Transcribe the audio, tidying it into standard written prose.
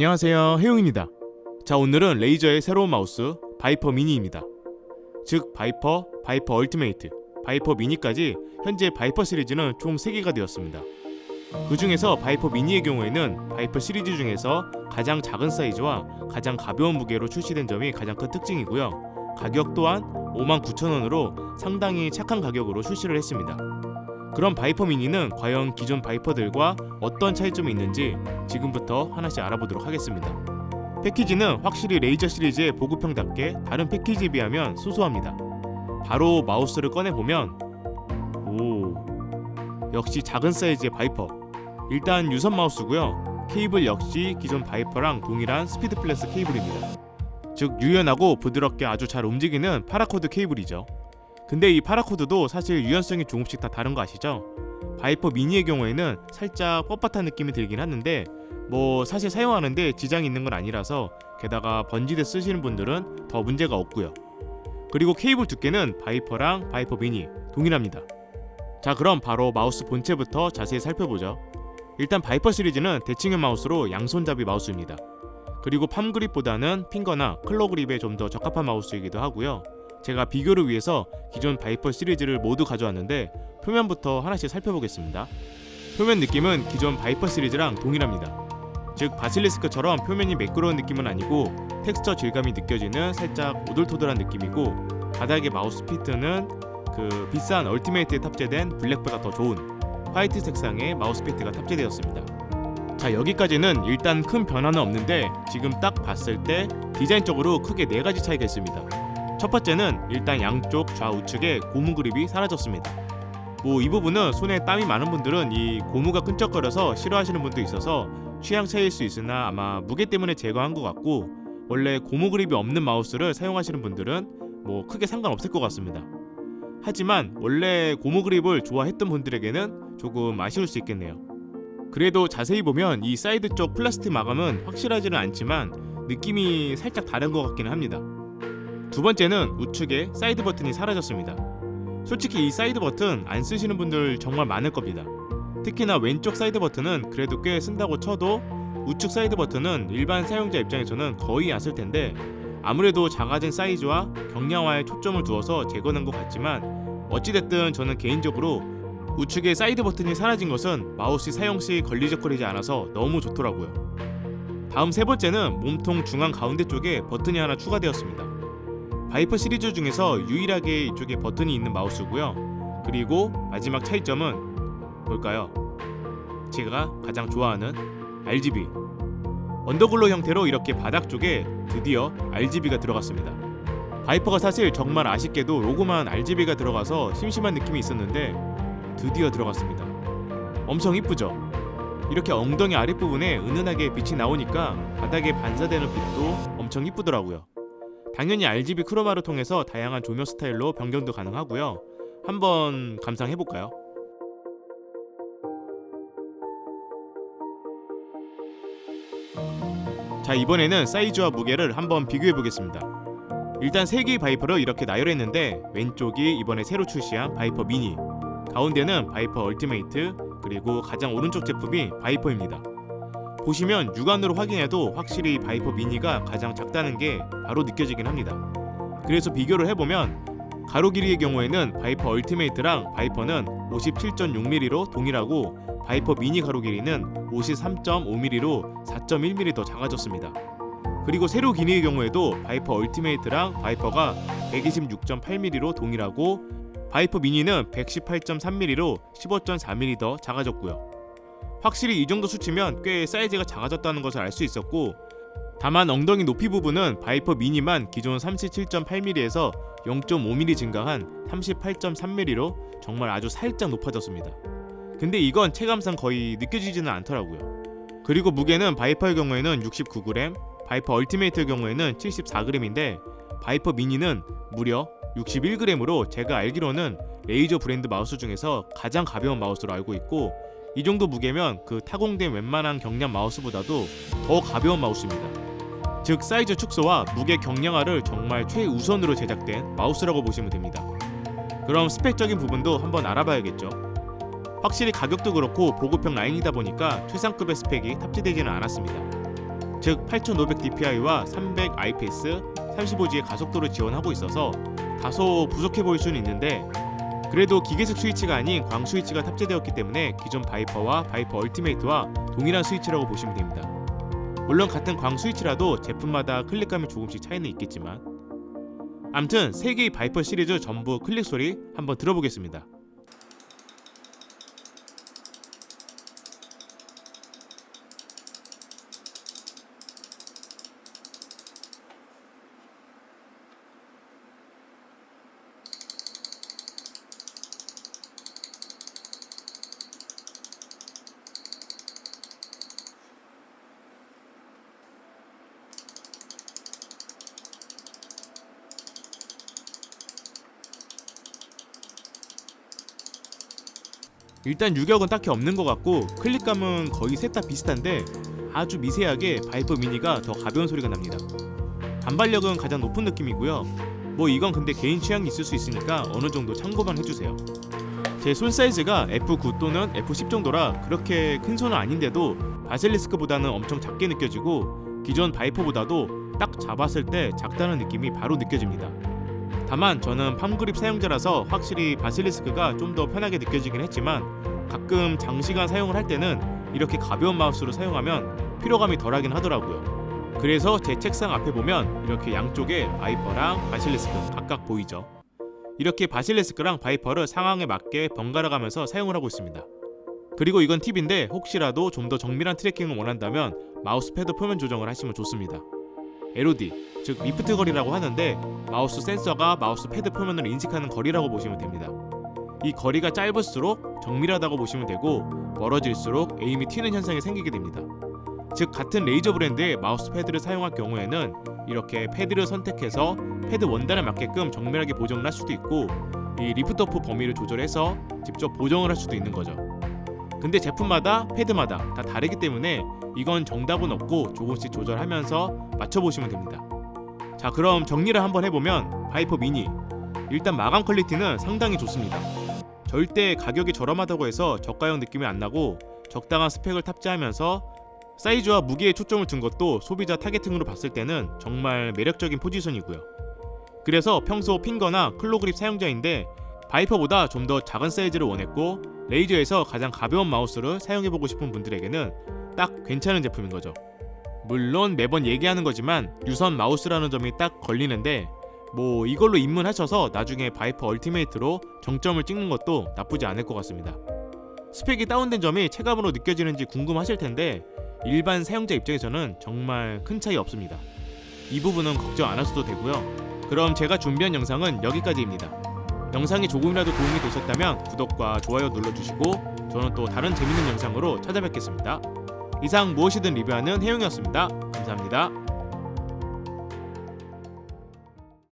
안녕하세요, 해용입니다. 자, 오늘은 레이저의 새로운 마우스 바이퍼 미니입니다. 즉 바이퍼, 바이퍼 얼티메이트, 바이퍼 미니까지 현재 바이퍼 시리즈는 총 3개가 되었습니다. 그 중에서 바이퍼 미니의 경우에는 바이퍼 시리즈 중에서 가장 작은 사이즈와 가장 가벼운 무게로 출시된 점이 가장 큰 특징이고요. 가격 또한 59,000원으로 상당히 착한 가격으로 출시를 했습니다. 그럼 바이퍼 미니는 과연 기존 바이퍼들과 어떤 차이점이 있는지 지금부터 하나씩 알아보도록 하겠습니다. 패키지는 확실히 레이저 시리즈의 보급형답게 다른 패키지에 비하면 소소합니다. 바로 마우스를 꺼내보면 역시 작은 사이즈의 바이퍼. 일단 유선 마우스고요. 케이블 역시 기존 바이퍼랑 동일한 스피드 플래스 케이블입니다. 즉 유연하고 부드럽게 아주 잘 움직이는 파라코드 케이블이죠. 근데 이 파라코드도 사실 유연성이 조금씩 다 다른 거 아시죠? 바이퍼 미니의 경우에는 살짝 뻣뻣한 느낌이 들긴 하는데 사실 사용하는데 지장이 있는 건 아니라서, 게다가 번지대 쓰시는 분들은 더 문제가 없고요. 그리고 케이블 두께는 바이퍼랑 바이퍼 미니 동일합니다. 자, 그럼 바로 마우스 본체부터 자세히 살펴보죠. 일단 바이퍼 시리즈는 대칭형 마우스로 양손잡이 마우스입니다. 그리고 팜 그립보다는 핑거나 클로 그립에 좀 더 적합한 마우스이기도 하고요. 제가 비교를 위해서 기존 바이퍼 시리즈를 모두 가져왔는데 표면부터 하나씩 살펴보겠습니다. 표면 느낌은 기존 바이퍼 시리즈랑 동일합니다. 즉 바실리스크처럼 표면이 매끄러운 느낌은 아니고 텍스처 질감이 느껴지는 살짝 오돌토돌한 느낌이고, 바닥의 마우스 피트는 그 비싼 얼티메이트에 탑재된 블랙보다 더 좋은 화이트 색상의 마우스 피트가 탑재되었습니다. 자, 여기까지는 일단 큰 변화는 없는데 지금 딱 봤을 때 디자인적으로 크게 4가지 차이가 있습니다. 첫 번째는 일단 양쪽 좌우측에 고무 그립이 사라졌습니다. 이 부분은 손에 땀이 많은 분들은 이 고무가 끈적거려서 싫어하시는 분도 있어서 취향 차이일 수 있으나 아마 무게 때문에 제거한 것 같고, 원래 고무 그립이 없는 마우스를 사용하시는 분들은 크게 상관없을 것 같습니다. 하지만 원래 고무 그립을 좋아했던 분들에게는 조금 아쉬울 수 있겠네요. 그래도 자세히 보면 이 사이드 쪽 플라스틱 마감은 확실하지는 않지만 느낌이 살짝 다른 것 같기는 합니다. 두 번째는 우측에 사이드 버튼이 사라졌습니다. 솔직히 이 사이드 버튼 안 쓰시는 분들 정말 많을 겁니다. 특히나 왼쪽 사이드 버튼은 그래도 꽤 쓴다고 쳐도 우측 사이드 버튼은 일반 사용자 입장에서는 거의 안 쓸 텐데, 아무래도 작아진 사이즈와 경량화에 초점을 두어서 제거한 것 같지만 어찌됐든 저는 개인적으로 우측에 사이드 버튼이 사라진 것은 마우스 사용 시 걸리적거리지 않아서 너무 좋더라고요. 다음 세 번째는 몸통 중앙 가운데 쪽에 버튼이 하나 추가되었습니다. 바이퍼 시리즈 중에서 유일하게 이쪽에 버튼이 있는 마우스고요. 그리고 마지막 차이점은 뭘까요? 제가 가장 좋아하는 RGB. 언더글로 형태로 이렇게 바닥 쪽에 드디어 RGB가 들어갔습니다. 바이퍼가 사실 정말 아쉽게도 로고만 RGB가 들어가서 심심한 느낌이 있었는데 드디어 들어갔습니다. 엄청 이쁘죠? 이렇게 엉덩이 아랫부분에 은은하게 빛이 나오니까 바닥에 반사되는 빛도 엄청 이쁘더라고요. 당연히 RGB 크로마를 통해서 다양한 조명 스타일로 변경도 가능하고요. 한번 감상해볼까요? 자, 이번에는 사이즈와 무게를 한번 비교해보겠습니다. 일단 3개의 바이퍼를 이렇게 나열했는데 왼쪽이 이번에 새로 출시한 바이퍼 미니, 가운데는 바이퍼 얼티메이트, 그리고 가장 오른쪽 제품이 바이퍼입니다. 보시면 육안으로 확인해도 확실히 바이퍼 미니가 가장 작다는 게 바로 느껴지긴 합니다. 그래서 비교를 해보면 가로 길이의 경우에는 바이퍼 얼티메이트랑 바이퍼는 57.6mm로 동일하고, 바이퍼 미니 가로 길이는 53.5mm로 4.1mm 더 작아졌습니다. 그리고 세로 길이의 경우에도 바이퍼 얼티메이트랑 바이퍼가 126.8mm로 동일하고, 바이퍼 미니는 118.3mm로 15.4mm 더 작아졌고요. 확실히 이 정도 수치면 꽤 사이즈가 작아졌다는 것을 알 수 있었고, 다만 엉덩이 높이 부분은 바이퍼 미니만 기존 37.8mm에서 0.5mm 증가한 38.3mm로 정말 아주 살짝 높아졌습니다. 근데 이건 체감상 거의 느껴지지는 않더라고요. 그리고 무게는 바이퍼의 경우에는 69g, 바이퍼 얼티메이트의 경우에는 74g인데 바이퍼 미니는 무려 61g으로 제가 알기로는 레이저 브랜드 마우스 중에서 가장 가벼운 마우스로 알고 있고, 이 정도 무게면 그 타공된 웬만한 경량 마우스보다도 더 가벼운 마우스입니다. 즉 사이즈 축소와 무게 경량화를 정말 최우선으로 제작된 마우스라고 보시면 됩니다. 그럼 스펙적인 부분도 한번 알아봐야겠죠. 확실히 가격도 그렇고 보급형 라인이다 보니까 최상급의 스펙이 탑재되지는 않았습니다. 즉 8500dpi와 300 IPS, 35G의 가속도를 지원하고 있어서 다소 부족해 보일 수는 있는데, 그래도 기계식 스위치가 아닌 광 스위치가 탑재되었기 때문에 기존 바이퍼와 바이퍼 얼티메이트와 동일한 스위치라고 보시면 됩니다. 물론 같은 광 스위치라도 제품마다 클릭감이 조금씩 차이는 있겠지만, 암튼 3개의 바이퍼 시리즈 전부 클릭 소리 한번 들어보겠습니다. 일단 유격은 딱히 없는 것 같고 클릭감은 거의 셋 다 비슷한데 아주 미세하게 바이퍼 미니가 더 가벼운 소리가 납니다. 반발력은 가장 높은 느낌이고요. 뭐 이건 근데 개인 취향이 있을 수 있으니까 어느 정도 참고만 해주세요. 제 손 사이즈가 F9 또는 F10 정도라 그렇게 큰 손은 아닌데도 바실리스크보다는 엄청 작게 느껴지고 기존 바이퍼보다도 딱 잡았을 때 작다는 느낌이 바로 느껴집니다. 다만 저는 팜그립 사용자라서 확실히 바실리스크가 좀 더 편하게 느껴지긴 했지만 가끔 장시간 사용을 할 때는 이렇게 가벼운 마우스로 사용하면 피로감이 덜하긴 하더라고요. 그래서 제 책상 앞에 보면 이렇게 양쪽에 바이퍼랑 바실리스크 각각 보이죠. 이렇게 바실리스크랑 바이퍼를 상황에 맞게 번갈아 가면서 사용을 하고 있습니다. 그리고 이건 팁인데 혹시라도 좀 더 정밀한 트래킹을 원한다면 마우스 패드 표면 조정을 하시면 좋습니다. LOD, 즉 리프트 거리라고 하는데 마우스 센서가 마우스 패드 표면을 인식하는 거리라고 보시면 됩니다. 이 거리가 짧을수록 정밀하다고 보시면 되고 멀어질수록 에임이 튀는 현상이 생기게 됩니다. 즉 같은 레이저 브랜드의 마우스 패드를 사용할 경우에는 이렇게 패드를 선택해서 패드 원단에 맞게끔 정밀하게 보정을 할 수도 있고 이 리프트 오프 범위를 조절해서 직접 보정을 할 수도 있는 거죠. 근데 제품마다 패드마다 다 다르기 때문에 이건 정답은 없고 조금씩 조절하면서 맞춰보시면 됩니다. 자, 그럼 정리를 한번 해보면 바이퍼 미니 일단 마감 퀄리티는 상당히 좋습니다. 절대 가격이 저렴하다고 해서 저가형 느낌이 안 나고 적당한 스펙을 탑재하면서 사이즈와 무게에 초점을 둔 것도 소비자 타겟팅으로 봤을 때는 정말 매력적인 포지션이고요. 그래서 평소 핑거나 클로그립 사용자인데 바이퍼보다 좀 더 작은 사이즈를 원했고 레이저에서 가장 가벼운 마우스를 사용해보고 싶은 분들에게는 딱 괜찮은 제품인 거죠. 물론 매번 얘기하는 거지만 유선 마우스라는 점이 딱 걸리는데 뭐 이걸로 입문하셔서 나중에 바이퍼 얼티메이트로 정점을 찍는 것도 나쁘지 않을 것 같습니다. 스펙이 다운된 점이 체감으로 느껴지는지 궁금하실 텐데 일반 사용자 입장에서는 정말 큰 차이 없습니다. 이 부분은 걱정 안 하셔도 되고요. 그럼 제가 준비한 영상은 여기까지입니다. 영상이 조금이라도 도움이 되셨다면 구독과 좋아요 눌러주시고 저는 또 다른 재밌는 영상으로 찾아뵙겠습니다. 이상 무엇이든 리뷰하는 혜용이었습니다. 감사합니다.